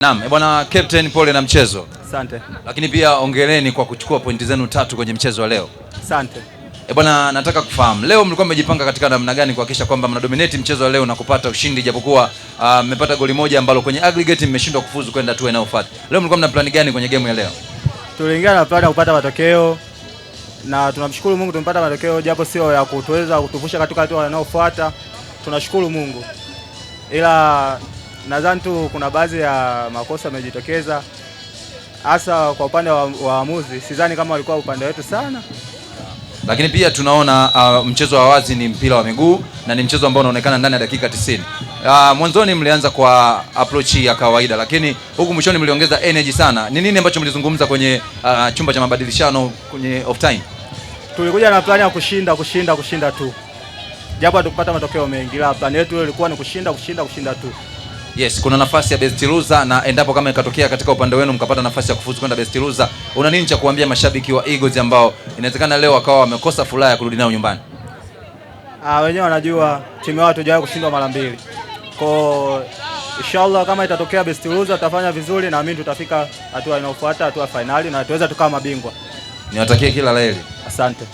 Naam, bwana captain, pole na mchezo. Asante. Lakini pia ongeleni kwa kuchukua pointi zenu 3 kwenye mchezo wa leo. Asante. Bwana, nataka kufahamu leo mlikuwa mmejipanga katika namna gani kuhakikisha kwamba mnadominate mchezo wa leo na kupata ushindi, japokuwa mmepata goli moja ambalo kwenye aggregate mmeshindwa kufuzu kwenda hatua inayofuata. Leo mlikuwa mna plan gani kwenye game ya leo? Tuliingia na plan ya kupata matokeo na tunamshukuru Mungu tumepata matokeo, japo sio ya kutuweza kutuvusha katika hatua inayofuata. Tunashukuru Mungu. Ila nadhani tu kuna baadhi ya makosa yamejitokeza hasa kwa upande wa waamuzi. Sidhani kama walikuwa upande wetu sana. Lakini pia tunaona mchezo wa wazi ni mpira wa miguu na ni mchezo ambao unaonekana ndani ya dakika 90. Mwanzoni mlianza kwa approach ya kawaida, lakini huku mwishoni mliongeza energy sana. Ni nini ambacho mlizungumza kwenye chumba cha mabadilishano kwenye off time? Tulikuja na plani ya kushinda tu. Japo hatukupata matokeo mengi, ila plani yetu ilikuwa ni kushinda tu. Yes, kuna nafasi ya best loser, na endapo kama ikatokea katika upande wenu mkapata nafasi ya kufuzu kwenda best loser, una nini cha kuambia mashabiki wa Eagles ambao inawezekana leo wakawa wamekosa furaha ya kurudi nao nyumbani? Wenyewe wanajua timu yao hatujawahi kushindwa mara mbili. Kwa inshallah kama itatokea best loser tutafanya vizuri, na mimi tutafika hatua inayofuata, hatua finali, na tuweza tukawa mabingwa. Niwatakie kila la heri. Asante.